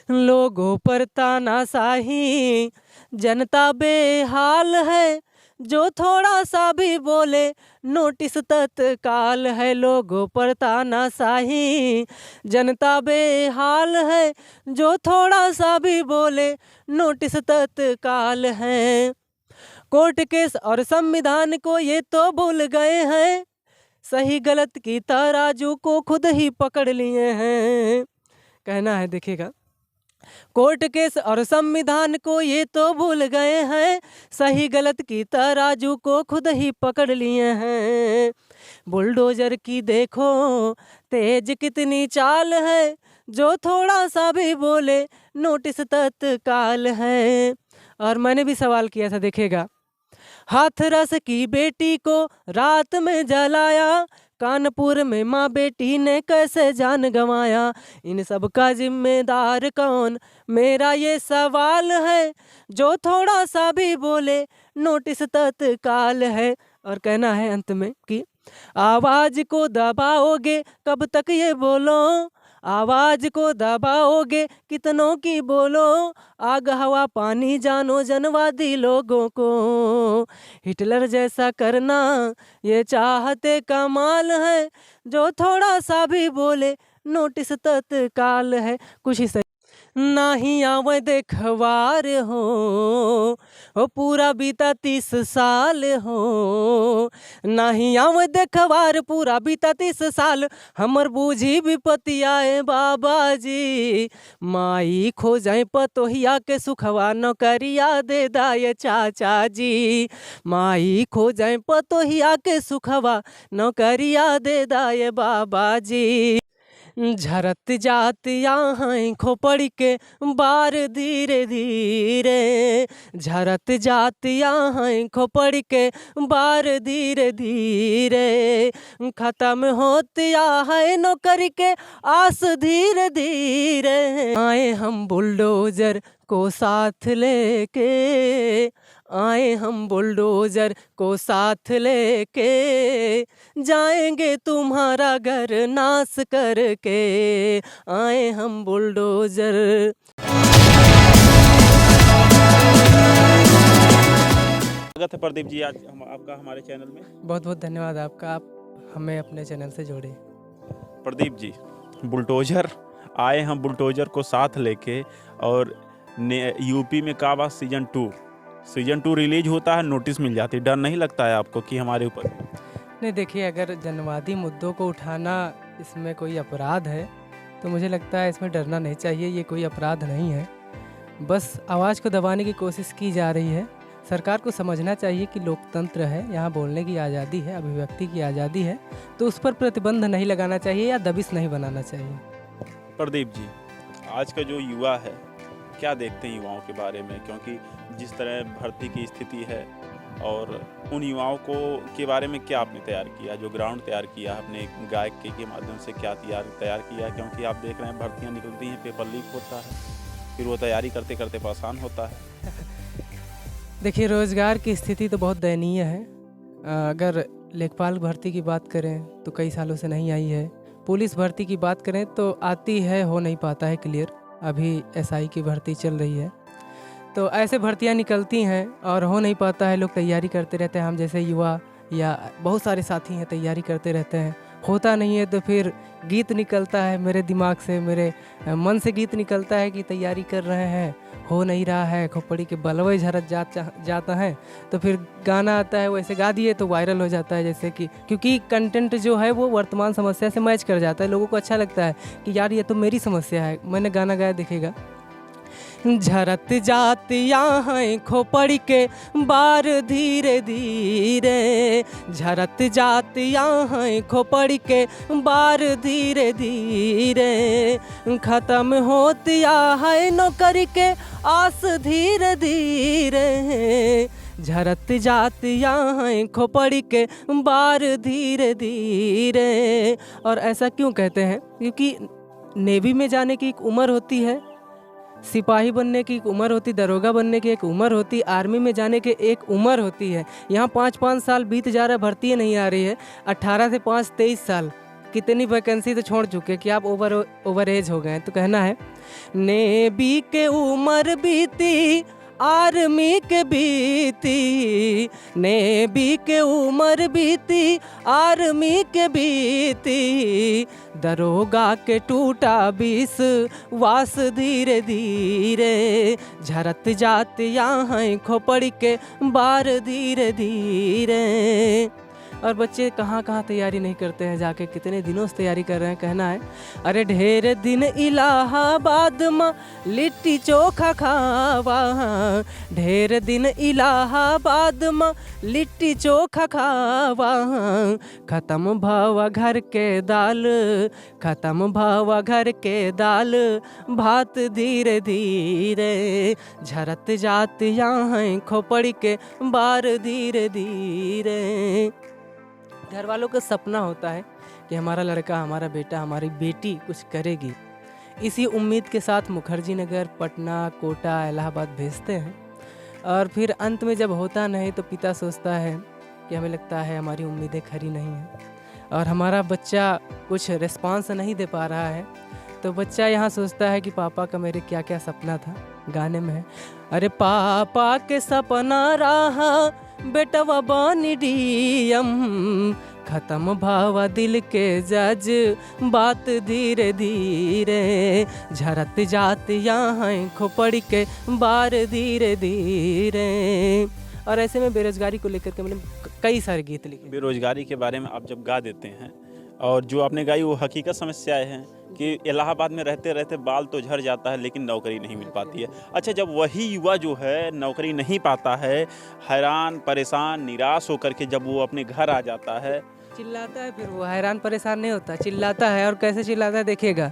लोगों पर तानाशाही, जनता बेहाल है, जो थोड़ा सा भी बोले नोटिस तत्काल है। लोगों पर तानाशाही, जनता बेहाल है, जो थोड़ा सा भी बोले नोटिस तत्काल है। कोर्ट केस और संविधान को ये तो भूल गए हैं, सही गलत की तराजू को खुद ही पकड़ लिए हैं। कहना है देखिएगा, कोर्ट केस और संविधान को ये तो भूल गए हैं, सही गलत की तराजू को खुद ही पकड़ लिए हैं। बुलडोजर की देखो तेज कितनी चाल है, जो थोड़ा सा भी बोले नोटिस तत्काल है। और मैंने भी सवाल किया था, देखिएगा, हाथरस की बेटी को रात में जलाया, कानपुर में माँ बेटी ने कैसे जान गंवाया। इन सब का जिम्मेदार कौन, मेरा ये सवाल है, जो थोड़ा सा भी बोले नोटिस तत्काल है। और कहना है अंत में कि आवाज को दबाओगे कब तक ये बोलो, आवाज को दबाओगे कितनों की बोलो, आग हवा पानी जानो जनवादी लोगों को। हिटलर जैसा करना ये चाहते कमाल है, जो थोड़ा सा भी बोले नोटिस तत्काल है। कुछ ही नाही आवे देखवार हो पूरा बीता 30 साल हो, नाही आवे देखवार पूरा बीता 30 साल, हमर बूझी विपत्ति आए बाबा जी। माई खो जाए पतोहिया के सुखवा नौकरिया दे दाए चाचा जी, माई खो जाए पतोहिया के सुखवा नौकरिया दे दाए बाबा जी। झरत जात यहाँ खोपड़ के बार धीरे धीरे, झरत जात यहाँ खोपड़ के बार धीरे धीरे, खत्म होतिया है नौकरी के आस धीरे धीरे। आए हम बुलडोजर को साथ लेके, आए हम बुलडोजर को साथ लेके, जाएंगे तुम्हारा घर नाश करके, आए हम बुलडोजर। स्वागत है प्रदीप जी आज आपका हमारे चैनल में। बहुत बहुत धन्यवाद आपका, आप हमें अपने चैनल से जोड़े। प्रदीप जी, बुलडोजर आए हम बुलडोजर को साथ लेके, और यूपी में काबा सीजन 2 रिलीज होता है, नोटिस मिल जाती है, डर नहीं लगता है आपको कि हमारे ऊपर? नहीं, देखिए, अगर जनवादी मुद्दों को उठाना इसमें कोई अपराध है तो मुझे लगता है इसमें डरना नहीं चाहिए। ये कोई अपराध नहीं है, बस आवाज़ को दबाने की कोशिश की जा रही है। सरकार को समझना चाहिए कि लोकतंत्र है, यहाँ बोलने की आज़ादी है, अभिव्यक्ति की आज़ादी है, तो उस पर प्रतिबंध नहीं लगाना चाहिए या दबिश नहीं बनाना चाहिए। प्रदीप जी, आज का जो युवा है, क्या देखते हैं युवाओं के बारे में? क्योंकि जिस तरह भर्ती की स्थिति है, और उन युवाओं को के बारे में क्या आपने तैयार किया, जो ग्राउंड तैयार किया अपने गायक के माध्यम से, क्या तैयार किया? क्योंकि आप देख रहे हैं भर्तियां निकलती हैं, पेपर लीक होता है, फिर वो तैयारी करते करते परेशान होता है। देखिए, रोज़गार की स्थिति तो बहुत दयनीय है। अगर लेखपाल भर्ती की बात करें तो कई सालों से नहीं आई है, पुलिस भर्ती की बात करें तो आती है, हो नहीं पाता है क्लियर। अभी एसआई की भर्ती चल रही है, तो ऐसे भर्तियां निकलती हैं और हो नहीं पाता है। लोग तैयारी करते रहते हैं, हम जैसे युवा या बहुत सारे साथी हैं तैयारी करते रहते हैं, होता नहीं है। तो फिर गीत निकलता है मेरे दिमाग से, मेरे मन से गीत निकलता है कि तैयारी कर रहे हैं, हो नहीं रहा है, खोपड़ी के बलवे झरत जाता है, तो फिर गाना आता है, वैसे गा दिए तो वायरल हो जाता है। जैसे कि क्योंकि कंटेंट जो है वो वर्तमान समस्या से मैच कर जाता है, लोगों को अच्छा लगता है कि यार ये तो मेरी समस्या है, मैंने गाना गाया, दिखेगा। झरत जात यहाँ खोपड़ के बार धीरे धीरे, झरत जात यहाँ खोपड़ के बार धीरे धीरे, खत्म होतिया है नौकरी के आस धीरे धीरे। झरत जात यहाँ खोपड़ के बार धीरे धीरे। और ऐसा क्यों कहते हैं? क्योंकि नेवी में जाने की एक उम्र होती है, सिपाही बनने की एक उम्र होती, दरोगा बनने की एक उम्र होती, आर्मी में जाने की एक उम्र होती है। यहाँ 5-5 साल बीत जा रहा है, भर्ती नहीं आ रही है। 18 से 5 23 साल कितनी वैकेंसी तो छोड़ चुके कि आप ओवर एज हो गए हैं। तो कहना है, नेवी के उम्र बीती आर्मी के बीती, नेवी के उम्र बीती आर्मी के बीती, दरोगा के टूटा विश्वास धीरे धीरे, झरत जात यहाँ खोपड़ के बार धीरे धीरे। और बच्चे कहाँ कहाँ तैयारी नहीं करते हैं, जाके कितने दिनों से तैयारी कर रहे हैं। कहना है, अरे ढेर दिन इलाहाबाद में लिट्टी चोखा खावा, ढेर दिन इलाहाबाद में लिट्टी चोखा खावा, खत्म भावा घर के दाल, खत्म भावा घर के दाल भात धीरे धीरे, झरत जात यहाँ खोपड़ी के बार धीरे धीरे। घर वालों का सपना होता है कि हमारा लड़का, हमारा बेटा, हमारी बेटी कुछ करेगी। इसी उम्मीद के साथ मुखर्जी नगर, पटना, कोटा, इलाहाबाद भेजते हैं। और फिर अंत में जब होता नहीं तो पिता सोचता है कि हमें लगता है हमारी उम्मीदें खरी नहीं हैं और हमारा बच्चा कुछ रिस्पांस नहीं दे पा रहा है। तो बच्चा यहाँ सोचता है कि पापा का मेरे क्या क्या सपना था। गाने में है, अरे पापा के सपना रहा बेटवा बानी डीएम, खत्म भावा दिल के जज बात धीरे धीरे, झरत जात यहाँ खोपड़ के बार धीरे धीरे। और ऐसे में बेरोजगारी को लेकर के मैंने कई सारे गीत लिखे। बेरोजगारी के बारे में आप जब गा देते हैं और जो आपने गाई वो हकीकत समस्याएं हैं कि इलाहाबाद में रहते रहते बाल तो झड़ जाता है लेकिन नौकरी नहीं मिल पाती है। अच्छा, जब वही युवा जो है नौकरी नहीं पाता है, हैरान परेशान निराश होकर के जब वो अपने घर आ जाता है, चिल्लाता है, फिर वो हैरान परेशान नहीं होता, चिल्लाता है। और कैसे चिल्लाता है देखिएगा,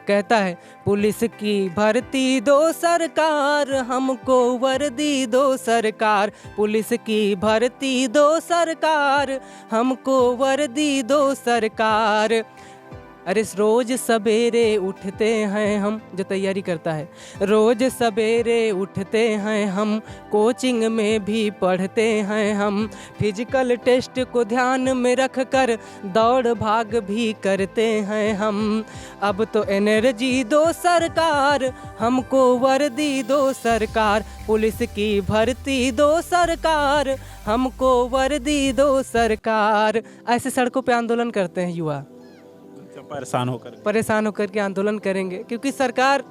कहता है, पुलिस की भर्ती दो सरकार, हमको वर्दी दो सरकार, पुलिस की भर्ती दो सरकार, हमको वर्दी दो सरकार। अरे रोज सवेरे उठते हैं हम, जो तैयारी करता है, रोज सवेरे उठते हैं हम, कोचिंग में भी पढ़ते हैं हम, फिजिकल टेस्ट को ध्यान में रख कर दौड़ भाग भी करते हैं हम। अब तो एनर्जी दो सरकार, हमको वर्दी दो सरकार, पुलिस की भर्ती दो सरकार, हमको वर्दी दो सरकार। ऐसे सड़कों पे आंदोलन करते हैं युवा, परेशान होकर के आंदोलन करेंगे। क्योंकि सरकार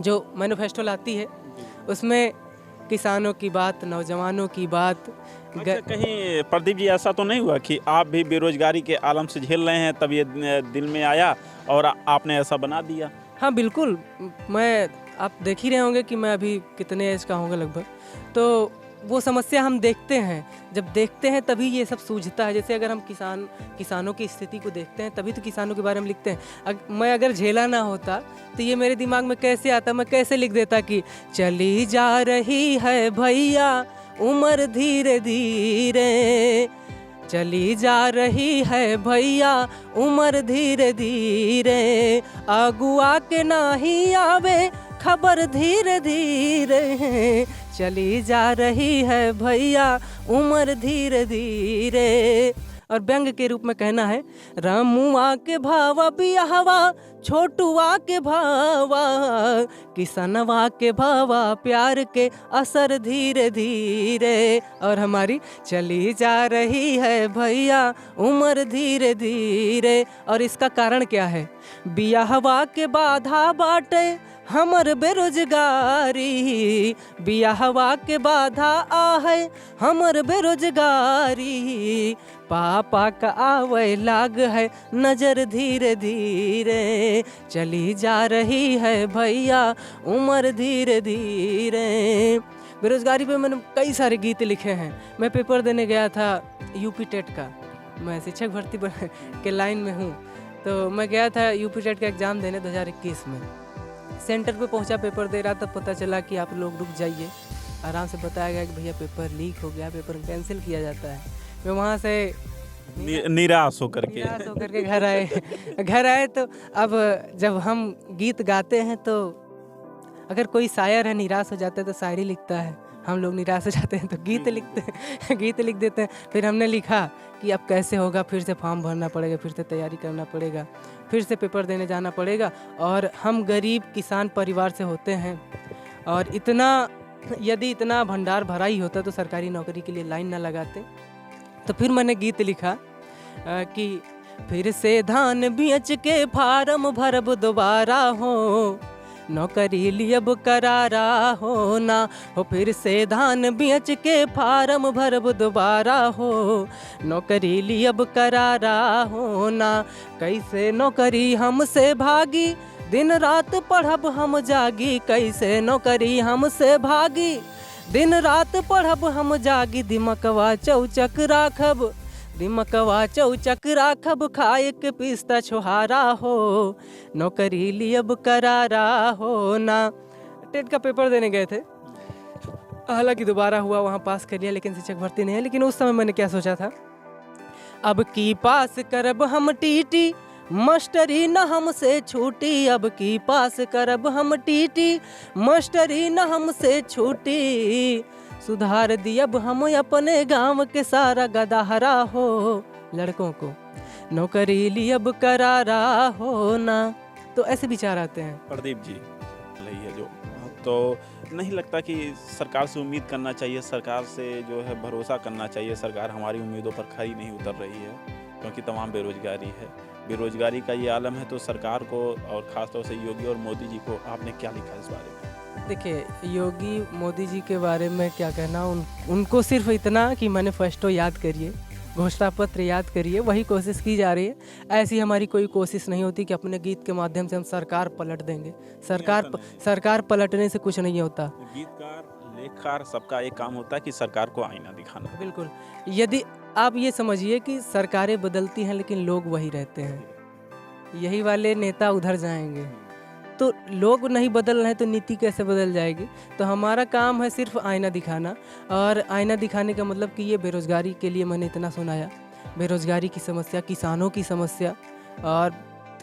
जो मैनिफेस्टो लाती है उसमें किसानों की बात, नौजवानों की बात। अच्छा, कहीं प्रदीप जी ऐसा तो नहीं हुआ कि आप भी बेरोजगारी के आलम से झेल रहे हैं, तब ये दिल में आया और आपने ऐसा बना दिया? हाँ बिल्कुल, आप देख ही रहे होंगे कि मैं अभी कितने एज का होंगे लगभग, तो वो समस्या हम देखते हैं, जब देखते हैं तभी ये सब सूझता है। जैसे अगर हम किसानों की स्थिति को देखते हैं तभी तो किसानों के बारे में लिखते हैं। मैं अगर झेला ना होता तो ये मेरे दिमाग में कैसे आता, मैं कैसे लिख देता कि चली जा रही है भैया उम्र धीरे धीरे, चली जा रही है भैया उम्र धीरे धीरे, अगुआ के नाही आवे खबर धीरे धीरे, चली जा रही है भैया उम्र धीरे धीरे। और व्यंग के रूप में कहना है, रामुआ के भावा बियाहवा, छोटुआ के भावा, किसनवा के भावा, प्यार के असर धीरे धीरे। और हमारी चली जा रही है भैया उम्र धीरे धीरे। और इसका कारण क्या है? बियाहवा के बाधा बाटे हमर बेरोजगारी, बियाहवा के बाधा आहे हमर बेरोजगारी, पापा का आवे लाग है नजर धीरे धीरे, चली जा रही है भैया उम्र धीरे धीरे। बेरोजगारी पे मैंने कई सारे गीत लिखे हैं। मैं पेपर देने गया था यूपी टेट का, मैं शिक्षक भर्ती के लाइन में हूँ, तो मैं गया था यूपी टेट का एग्ज़ाम देने 2021 में। सेंटर पे पहुंचा, पेपर दे रहा, तब पता चला कि आप लोग रुक जाइए। आराम से बताया गया कि भैया पेपर लीक हो गया, पेपर कैंसिल किया जाता है। मैं वहाँ से निराश होकर के घर आए। तो अब जब हम गीत गाते हैं तो अगर कोई शायर है निराश हो जाता है तो शायरी लिखता है, हम लोग निराश हो जाते हैं तो गीत लिखते हैं गीत लिख देते हैं। फिर हमने लिखा कि अब कैसे होगा, फिर से फॉर्म भरना पड़ेगा, फिर से तैयारी करना पड़ेगा, फिर से पेपर देने जाना पड़ेगा। और हम गरीब किसान परिवार से होते हैं और यदि इतना भंडार भरा ही होता तो सरकारी नौकरी के लिए लाइन ना लगाते। तो फिर मैंने गीत लिखा कि फिर से धान बेच के फार्म भरब दोबारा हो, नौकरी लियब करारा हो ना हो। फिर से धान बेच के फार्म भरब दोबारा हो, नौकरी लियब करारा हो ना। कैसे नौकरी हमसे भागी, दिन रात पढ़ब हम जागी। कैसे नौकरी हमसे भागी, दिन रात पढ़ब हम जागी। दिमकवा चौचक राखब, दिमकवा चौचक राखब, खाए के पिस्ता छोहारा हो, नौकरी लियब करारा हो ना। टेट का पेपर देने गए थे, हालांकि दोबारा हुआ, वहाँ पास कर लिया, लेकिन शिक्षक भर्ती नहीं है। लेकिन उस समय मैंने क्या सोचा था, अब की पास करब हम टीटी, मास्टरी न हमसे छूटी। अब की पास करब हम टीटी, मास्टरी न हमसे छूटी। सुधार दियब हम अपने गांव के सारा गदाहरा हो, लड़कों को नौकरी लियब करारा हो ना। तो ऐसे विचार आते हैं। प्रदीप जी रही है जो, तो नहीं लगता कि सरकार से उम्मीद करना चाहिए, सरकार से जो है भरोसा करना चाहिए। सरकार हमारी उम्मीदों पर खरी नहीं उतर रही है क्योंकि तमाम बेरोजगारी है, बेरोजगारी का ये आलम है। तो सरकार को और ख़ासतौर से योगी और मोदी जी को आपने क्या लिखा इस बारे में? देखिए, योगी मोदी जी के बारे में क्या कहना, उनको सिर्फ इतना कि मैनिफेस्टो याद करिए, घोषणा पत्र याद करिए, वही कोशिश की जा रही है। ऐसी हमारी कोई कोशिश नहीं होती कि अपने गीत के माध्यम से हम सरकार पलट देंगे। सरकार पलटने से कुछ नहीं होता। गीतकार, लेखकार, सबका एक काम होता है कि सरकार को आईना दिखाना। बिल्कुल, यदि आप ये समझिए कि सरकारें बदलती हैं लेकिन लोग वही रहते हैं, यही वाले नेता उधर जाएंगे, तो लोग नहीं बदल रहे तो नीति कैसे बदल जाएगी। तो हमारा काम है सिर्फ आईना दिखाना। और आईना दिखाने का मतलब कि ये बेरोज़गारी के लिए मैंने इतना सुनाया, बेरोज़गारी की समस्या, किसानों की समस्या। और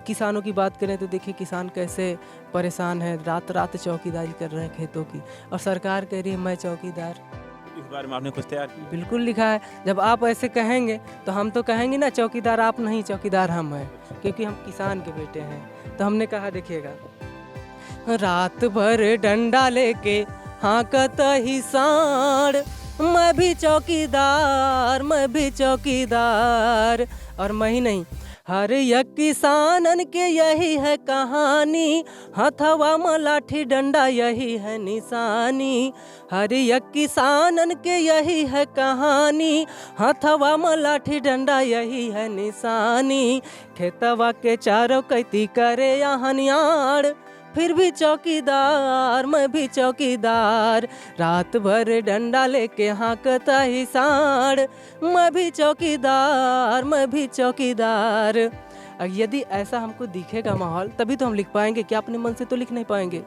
किसानों की बात करें तो देखिए किसान कैसे परेशान है, रात रात चौकीदारी कर रहे हैं खेतों की, और सरकार कह रही है मैं चौकीदार। इस बारे में आपने कुछ तैयार किया? बिल्कुल लिखा है। जब आप ऐसे कहेंगे तो हम तो कहेंगे ना चौकीदार आप नहीं, चौकीदार हम हैं, क्योंकि हम किसान के बेटे हैं। तो हमने कहा देखिएगा, रात भर डंडा लेके हाँकत ही साँड़, मैं भी चौकीदार, मैं भी चौकीदार। और मैं ही नहीं, हर एक किसानन के यही है कहानी, हथवा में लाठी डंडा यही है निशानी। हर एक किसानन के यही है कहानी, हथवा में लाठी डंडा यही है निशानी। खेतवा के चारों कैती करे हनियार, फिर भी चौकीदार, मैं भी चौकीदार। रात भर डंडा लेके हाँकता ही साँड़, मैं भी चौकीदार, मैं भी चौकीदार। यदि ऐसा हमको दिखेगा माहौल तभी तो हम लिख पाएंगे, क्या अपने मन से तो लिख नहीं पाएंगे।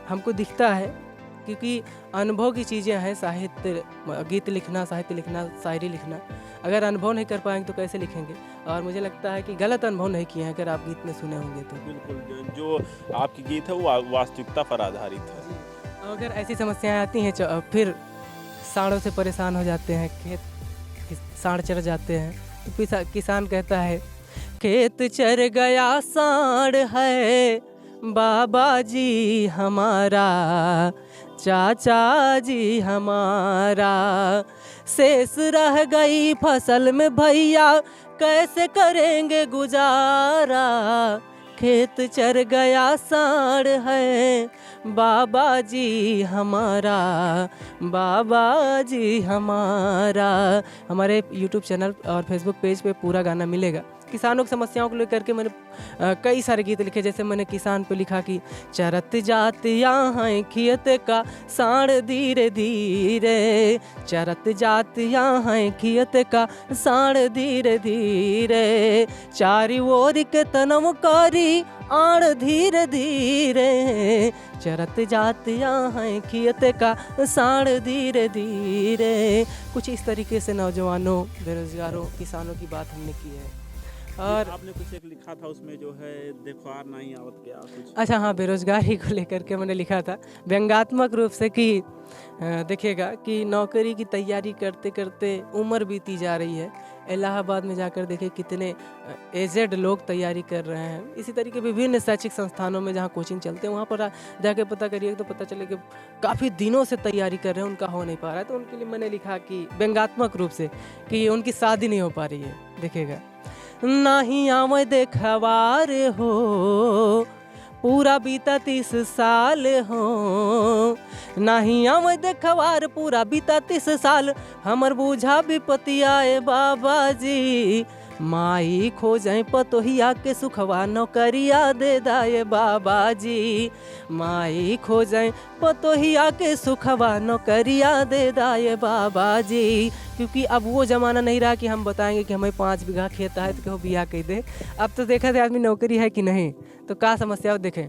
हमको दिखता है क्योंकि अनुभव की चीज़ें हैं, साहित्य, गीत लिखना, साहित्य लिखना, शायरी लिखना। अगर अनुभव नहीं कर पाएंगे तो कैसे लिखेंगे। और मुझे लगता है कि गलत अनुभव नहीं किए हैं अगर आप गीत में सुने होंगे तो। बिल्कुल, जो आपकी गीत है वो वास्तविकता पर आधारित है। अगर ऐसी समस्याएं आती हैं फिर सांड़ों से परेशान हो जाते हैं, खेत सांड़ चर जाते हैं, तो किसान कहता है खेत चर गया सांड़ है बाबा जी हमारा, चाचा जी हमारा। शेष रह गई फसल में भैया, कैसे करेंगे गुजारा। खेत चर गया सांड़ है बाबा जी हमारा, बाबा जी हमारा। हमारे YouTube चैनल और Facebook पेज पे पूरा गाना मिलेगा। किसानों की समस्याओं को लेकर के मैंने कई सारे गीत लिखे। जैसे मैंने किसान पे लिखा कि चरत जात यहाँ खेत का सांड़ धीरे धीरे, चरत जात यहाँ खेत का सांड़ धीरे धीरे। चारी ओर के तनव कारी आड़ धीरे धीरे, चरत जात यहाँ खेत का सांड़ धीरे धीरे। कुछ इस तरीके से नौजवानों, बेरोजगारों, किसानों की बात हमने की है। और आपने कुछ एक लिखा था उसमें जो है देखवार नहीं आवत क्या कुछ। अच्छा हाँ, बेरोजगारी को लेकर के मैंने लिखा था व्यंग्यात्मक रूप से कि देखिएगा कि नौकरी की तैयारी करते करते उम्र बीती जा रही है। इलाहाबाद में जाकर देखिए कितने एजेड लोग तैयारी कर रहे हैं। इसी तरीके विभिन्न शैक्षिक संस्थानों में जहाँ कोचिंग चलते हैं वहाँ पर जाके पता करिए तो पता चले कि काफ़ी दिनों से तैयारी कर रहे हैं, उनका हो नहीं पा रहा है। तो उनके लिए मैंने लिखा कि व्यंग्यात्मक रूप से कि उनकी शादी नहीं हो पा रही है। देखिएगा, नाही आवे देखवार हो पूरा बीता 30 साल हो, नाही आवे देखवार पूरा बीता 30 साल, हमर बूझा विपत्ति आए बाबा जी, माई खो जाए पतोहिया के सुखवा नौकरिया दे दाए बाबा जी, माई खो जाए पतोहिया के सुखवा नौकरिया दे दाए बाबा जी। क्योंकि अब वो ज़माना नहीं रहा कि हम बताएंगे कि हमें 5 बीघा खेत है तो कहो बिया कह दे। अब तो देखा जाए आदमी नौकरी है कि नहीं, तो क्या समस्या देखें।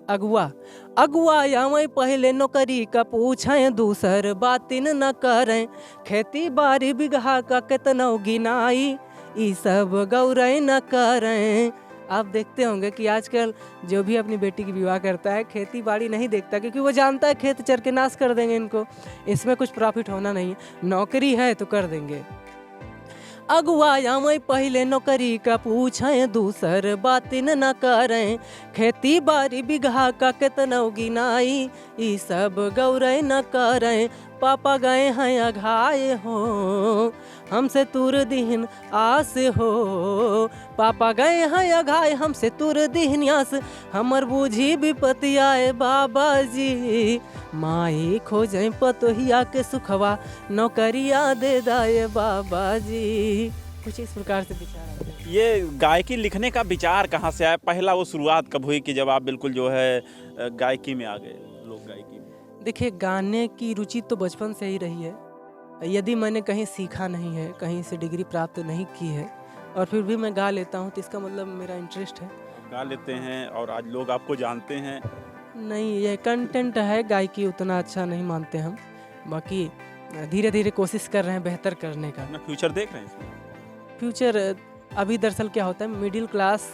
अगुआ या मैं पहले नौकरी का पूछें, दूसर बातिन न करें, खेती बाड़ी बिगहा का कितना गिनाई, ये सब गौरय न करें। आप देखते होंगे कि आजकल जो भी अपनी बेटी की विवाह करता है खेती बाड़ी नहीं देखता, क्योंकि वो जानता है खेत चर के नाश कर देंगे इनको, इसमें कुछ प्रॉफिट होना नहीं है। नौकरी है तो कर देंगे। अगुआ या मैं पहले नौकरी का पूछें, दूसर बातिन न करें, खेती बाड़ी बिगहा का कितना गिनाई, ये सब गौरय न करें, पापा गए हैं अघाए हो, हमसे तुर दिन आस हो, पापा गए हैं अघाए हमसे तुर दिन आस, हमर बूझी विपत्ति आए बाबा जी, माई खो जाए पतोहिया के सुखवा नौकरिया दे दाए बाबा जी। कुछ इस प्रकार से विचार आते हैं। ये गायकी लिखने का विचार कहाँ से आया? पहला वो शुरुआत कब हुई कि जब आप बिल्कुल जो है गायकी में आ गए, लोक गायकी में? देखिए, गाने की रुचि तो बचपन से ही रही है। यदि मैंने कहीं सीखा नहीं है, कहीं से डिग्री प्राप्त नहीं की है और फिर भी मैं गा लेता हूँ, तो इसका मतलब मेरा इंटरेस्ट है। गा लेते हैं और आज लोग आपको जानते हैं। नहीं, ये कंटेंट है, गायकी उतना अच्छा नहीं मानते हम। बाकी धीरे धीरे कोशिश कर रहे हैं बेहतर करने का। अपना फ्यूचर देख रहे हैं इसमें? फ्यूचर अभी दरअसल क्या होता है, मिडिल क्लास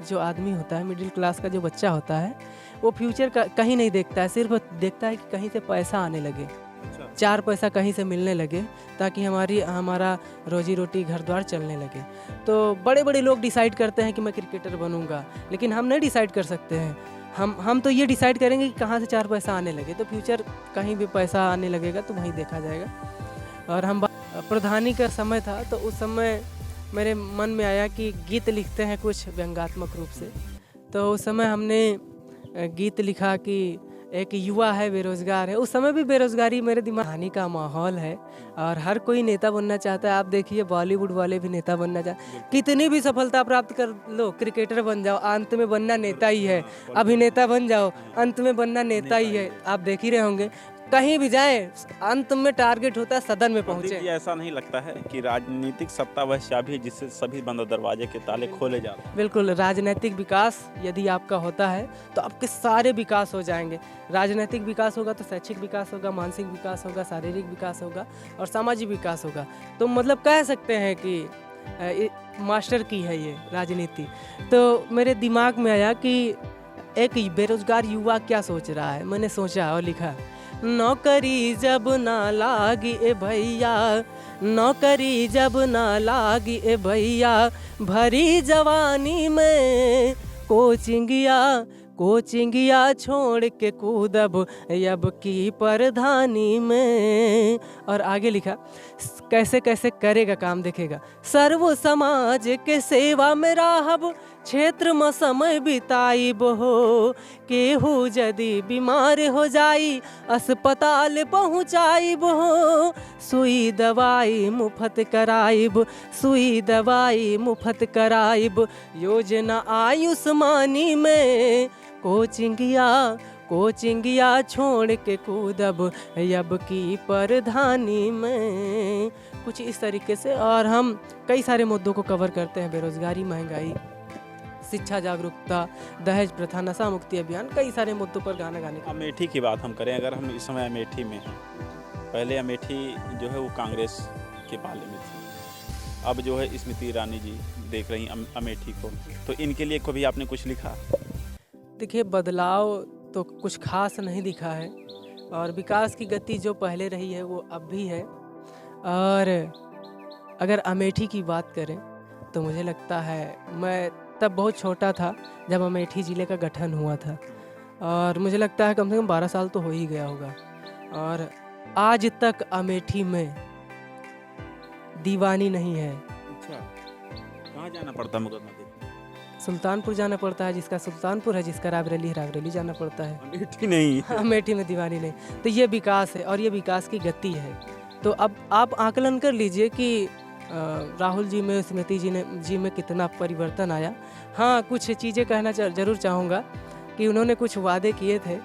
जो आदमी होता है, मिडिल क्लास का जो बच्चा होता है, वो फ्यूचर का कहीं नहीं देखता है, सिर्फ देखता है कि कहीं से पैसा आने लगे, अच्छा। 4 पैसा कहीं से मिलने लगे, ताकि हमारा रोजी रोटी घर द्वार चलने लगे। तो बड़े बड़े लोग डिसाइड करते हैं कि मैं क्रिकेटर बनूंगा, लेकिन हम नहीं डिसाइड कर सकते हैं। हम तो ये डिसाइड करेंगे कि कहाँ से 4 पैसा आने लगे। तो फ्यूचर कहीं भी पैसा आने लगेगा तो वहीं देखा जाएगा। और हम प्रधानी का समय था, तो उस समय मेरे मन में आया कि गीत लिखते हैं कुछ व्यंग्यात्मक रूप से। तो उस समय हमने गीत लिखा कि एक युवा है बेरोज़गार है। उस समय भी बेरोज़गारी मेरे दिमाग हानि का माहौल है और हर कोई नेता बनना चाहता है। आप देखिए बॉलीवुड वाले भी नेता बनना चाहते, कितनी भी सफलता प्राप्त कर लो, क्रिकेटर बन जाओ, अंत में बनना नेता ही है। अभिनेता बन जाओ, अंत में बनना नेता ही है। आप देख ही रहे होंगे, कहीं भी जाए अंत में टारगेट होता है सदन में पहुंचे। ये ऐसा नहीं लगता है कि राजनीतिक सत्ता वह चाबी है जिससे सभी बंद दरवाजे के ताले खोले जाते हैं? बिल्कुल, राजनीतिक विकास यदि आपका होता है तो आपके सारे विकास हो जाएंगे। राजनीतिक विकास होगा तो शैक्षिक विकास होगा, मानसिक विकास होगा, शारीरिक विकास होगा और सामाजिक विकास होगा। तो मतलब कह सकते हैं कि मास्टर की है ये राजनीति। तो मेरे दिमाग में आया कि एक बेरोजगार युवा क्या सोच रहा है। मैंने सोचा और लिखा, नौकरी जब ना लागी ए भैया, नौकरी जब ना लागी ए भैया, भरी जवानी में कोचिंगिया छोड़ के कूदब अब की प्रधानी में। और आगे लिखा, कैसे कैसे करेगा काम देखेगा, सर्व समाज के सेवा में राहब, क्षेत्र में समय बिताइब हो, केहू यदि बीमार हो जाई अस्पताल पहुँचाइब हो, सुई दवाई मुफ्त कराइब, सुई दवाई मुफ्त कराइब, योजना आयुष्मानी में कोचिंगिया छोड़ के कूदब अब की प्रधानी में। कुछ इस तरीके से। और हम कई सारे मुद्दों को कवर करते हैं, बेरोजगारी, महंगाई, शिक्षा जागरूकता, दहेज प्रथा, नशा मुक्ति अभियान, कई सारे मुद्दों पर गाना गाने का। अमेठी की बात हम करें, अगर हम इस समय अमेठी में हैं, पहले अमेठी जो है वो कांग्रेस के पाले में थी, अब जो है स्मृति ईरानी जी देख रही अमेठी को, तो इनके लिए कभी आपने कुछ लिखा? देखिए, बदलाव तो कुछ खास नहीं दिखा है। और विकास की गति जो पहले रही है वो अब भी है। और अगर अमेठी की बात करें तो मुझे लगता है, मैं तब बहुत छोटा था जब अमेठी ज़िले का गठन हुआ था, और मुझे लगता है कम से कम 12 साल तो हो ही गया होगा। और आज तक अमेठी में दीवानी नहीं है। अच्छा, कहाँ जाना पड़ता मुकदमा देखने? सुल्तानपुर जाना पड़ता है, जिसका सुल्तानपुर है, जिसका रायबरेली है, रायबरेली जाना पड़ता है। अमेठी नहीं। अमेठी में दीवानी नहीं। तो ये विकास है और ये विकास की गति है। तो अब आप आकलन कर लीजिए कि राहुल जी में, स्मृति जी में कितना परिवर्तन आया। हाँ, कुछ चीज़ें कहना ज़रूर चाहूँगा कि उन्होंने कुछ वादे किए थे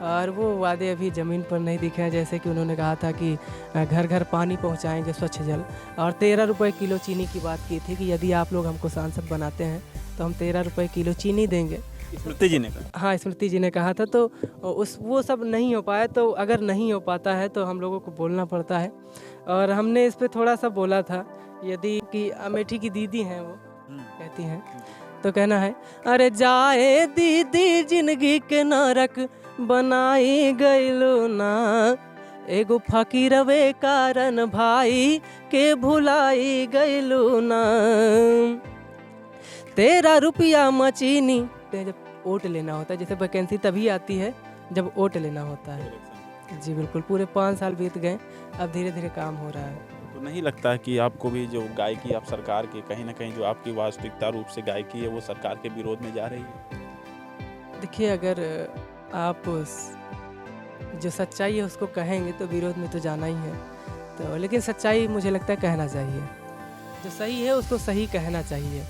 और वो वादे अभी ज़मीन पर नहीं दिखे हैं। जैसे कि उन्होंने कहा था कि घर घर पानी पहुंचाएंगे, स्वच्छ जल, और 13 रुपये किलो चीनी की बात की थी कि यदि आप लोग हमको सांसद बनाते हैं तो हम 13 रुपये किलो चीनी देंगे। स्मृति जी ने कहा। हाँ, स्मृति जी ने कहा था। तो वो सब नहीं हो पाया। तो अगर नहीं हो पाता है तो हम लोगों को बोलना पड़ता है, और हमने इस पर थोड़ा सा बोला था। यदि कि अमेठी की दीदी हैं, वो कहती हैं तो कहना है, अरे जाए दीदी जिंदगी के नरक बनाई गइलो ना, एगो फकीरवे कारण भाई के भुलाई गइलो ना, 13 रुपया मचीनी। जब वोट लेना होता है, जैसे वैकेंसी तभी आती है जब वोट लेना होता है। जी बिल्कुल, पूरे 5 साल बीत गए, अब धीरे धीरे काम हो रहा है। तो नहीं लगता है कि आपको भी जो गायकी आप सरकार के कहीं ना कहीं जो आपकी वास्तविकता रूप से गायकी है वो सरकार के विरोध में जा रही है? देखिए, अगर आप जो सच्चाई है उसको कहेंगे तो विरोध में तो जाना ही है। तो लेकिन सच्चाई मुझे लगता है कहना चाहिए, जो सही है उसको सही कहना चाहिए।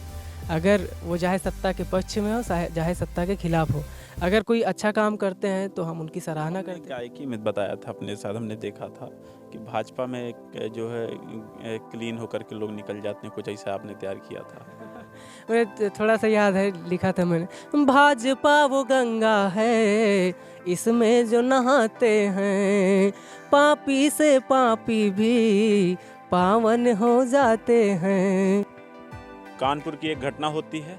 अगर वो चाहे सत्ता के पक्ष में हो, चाहे सत्ता के खिलाफ हो, अगर कोई अच्छा काम करते हैं तो हम उनकी सराहना करते हैं। गायकी में बताया था अपने साथ, हमने देखा था कि भाजपा में जो है क्लीन होकर के लोग निकल जाते हैं, कुछ ऐसा आपने तैयार किया था। मुझे थोड़ा सा याद है, लिखा था मैंने, भाजपा वो गंगा है इसमें जो नहाते हैं, पापी से पापी भी पावन हो जाते हैं। कानपुर की एक घटना होती है,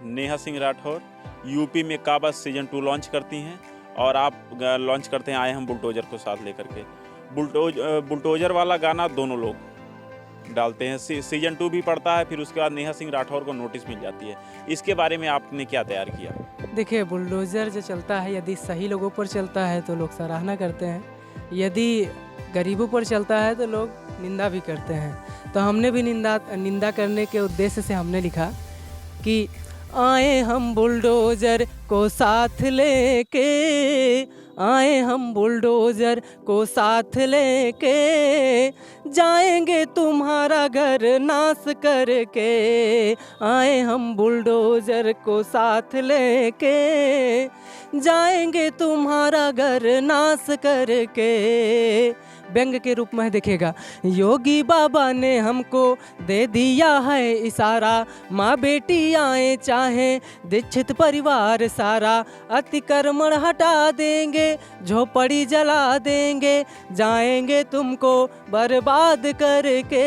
नेहा सिंह राठौर यूपी में काबा सीजन 2 लॉन्च करती हैं और आप लॉन्च करते हैं आए हम बुलडोजर को साथ लेकर के। बुलडोजर वाला गाना दोनों लोग डालते हैं, सीजन 2 भी पड़ता है, फिर उसके बाद नेहा सिंह राठौर को नोटिस मिल जाती है। इसके बारे में आपने क्या तैयार किया? देखिए, बुलडोजर जो चलता है, यदि सही लोगों पर चलता है तो लोग सराहना करते हैं, यदि गरीबों पर चलता है तो लोग निंदा भी करते हैं। तो हमने भी निंदा करने के उद्देश्य से हमने लिखा कि आए हम बुलडोजर को साथ लेके, आए हम बुलडोजर को साथ लेके, जाएंगे तुम्हारा घर नाश करके, आए हम बुलडोजर को साथ लेके, जाएंगे तुम्हारा घर नाश करके। व्यंग के रूप में देखेगा, योगी बाबा ने हमको दे दिया है इशारा, माँ बेटी आए चाहे दीक्षित परिवार सारा, अतिक्रमण हटा देंगे, झोपड़ी जला देंगे, जाएंगे तुमको बर्बाद करके,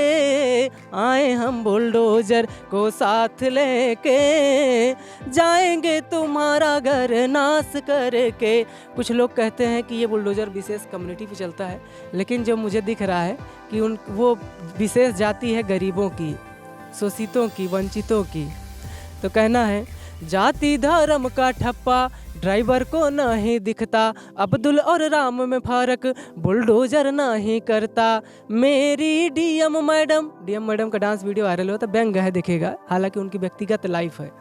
आए हम बुलडोजर को साथ लेके, जाएंगे तुम्हारा घर नाश करके। कुछ लोग कहते हैं कि ये बुलडोजर विशेष कम्युनिटी पे चलता है, लेकिन जो मुझे दिख रहा है कि वो विशेष जाति है गरीबों की, शोषितों की, वंचितों की। तो कहना है, जाति धर्म का ठप्पा ड्राइवर को नहीं दिखता, अब्दुल और राम में फर्क बुलडोजर नहीं करता, मेरी डीएम मैडम का डांस वीडियो वायरल होता, व्यंग है दिखेगा, हालांकि उनकी व्यक्तिगत लाइफ है।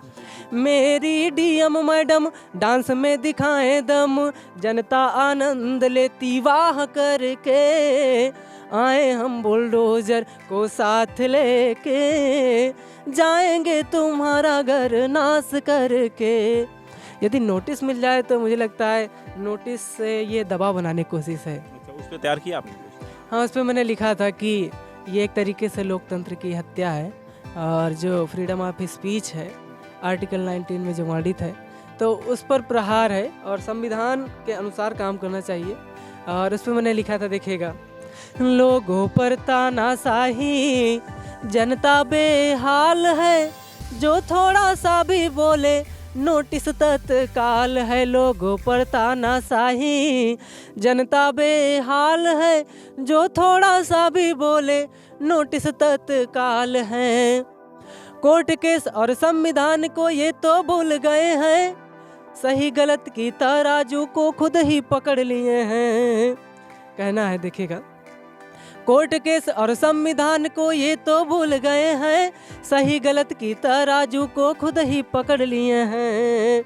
मेरी डीएम मैडम डांस में दिखाएं दम, जनता आनंद लेती वाह करके, आए हम बुलडोजर को साथ लेके, जाएंगे तुम्हारा घर नाश करके। यदि नोटिस मिल जाए तो मुझे लगता है नोटिस से ये दबाव बनाने की कोशिश है। अच्छा, उस पर तैयार किया आपने? हाँ, उस पर मैंने लिखा था कि ये एक तरीके से लोकतंत्र की हत्या है, और जो फ्रीडम ऑफ स्पीच है आर्टिकल 19 में जो वर्णित है, तो उस पर प्रहार है और संविधान के अनुसार काम करना चाहिए। और उस पर मैंने लिखा था, देखिएगा, लोगों पर तानाशाही, जनता बेहाल है, जो थोड़ा सा भी बोले नोटिस तत्काल है। लोगों पर तानाशाही, जनता बेहाल है, जो थोड़ा सा भी बोले नोटिस तत्काल है। कोर्ट केस और संविधान को ये तो भूल गए हैं, सही गलत की तराजू को खुद ही पकड़ लिए हैं। कहना है देखिएगा, कोर्ट केस और संविधान को ये तो भूल गए हैं, सही गलत की तराजू को खुद ही पकड़ लिए हैं।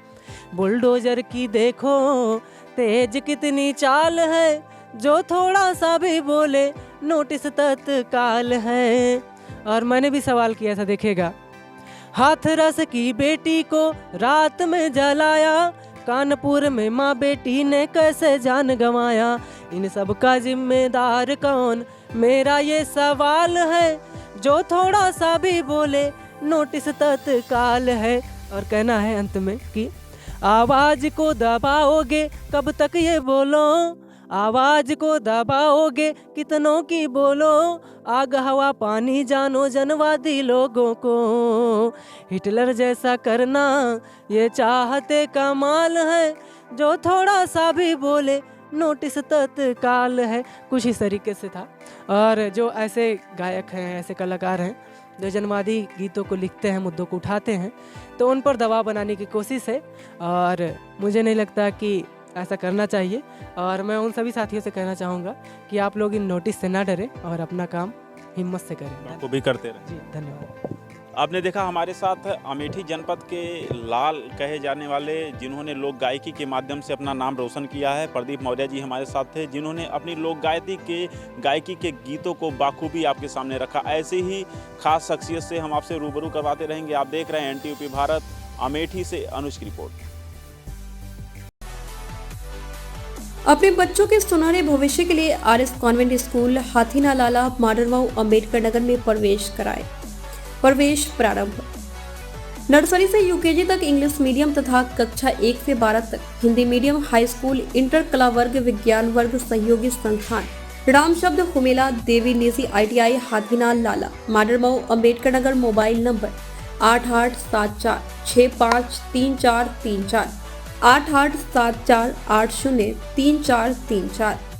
बुलडोजर की देखो तेज कितनी चाल है, जो थोड़ा सा भी बोले नोटिस तत्काल है। और मैंने भी सवाल किया था, देखिएगा, हाथरस की बेटी को रात में जलाया, कानपुर में माँ बेटी ने कैसे जान गंवाया। इन सब का जिम्मेदार कौन, मेरा ये सवाल है, जो थोड़ा सा भी बोले नोटिस तत्काल है। और कहना है अंत में कि आवाज को दबाओगे कब तक ये बोलो, आवाज को दबाओगे कितनों की बोलो, आग हवा पानी जानो जनवादी लोगों को। हिटलर जैसा करना ये चाहते कमाल है, जो थोड़ा सा भी बोले नोटिस तत्काल है। कुछ इस तरीके से था। और जो ऐसे गायक हैं, ऐसे कलाकार हैं जो जनवादी गीतों को लिखते हैं, मुद्दों को उठाते हैं, तो उन पर दबाव बनाने की कोशिश है। और मुझे नहीं लगता कि ऐसा करना चाहिए। और मैं उन सभी साथियों से कहना चाहूँगा कि आप लोग इन नोटिस से ना डरें और अपना काम हिम्मत से करें। को भी करते रहें। जी धन्यवाद। आपने देखा हमारे साथ अमेठी जनपद के लाल कहे जाने वाले, जिन्होंने लोक गायकी के माध्यम से अपना नाम रोशन किया है, प्रदीप मौर्य जी हमारे साथ थे, जिन्होंने अपनी लोक गायकी के गीतों को बाखूबी आपके सामने रखा। ऐसे ही खास शख्सियत से हम आपसे रूबरू करवाते रहेंगे। आप देख रहे हैं NTUP भारत। अमेठी से अनुज की रिपोर्ट। अपने बच्चों के सुनहरे भविष्य के लिए RS कॉन्वेंट स्कूल हाथीना लाला माडरमऊ अम्बेडकर नगर में प्रवेश कराए। प्रवेश प्रारंभ। नर्सरी से UKG तक इंग्लिश मीडियम तथा कक्षा 1 से 12 तक Hindi medium, high school, inter कला वर्ग, विज्ञान वर्ग, सहयोगी संस्थान राम शब्द हुमेला देवी निजी ITI हाथीना लाला माडरमऊ अम्बेडकर नगर। Mobile number 8874653434, 8874803434।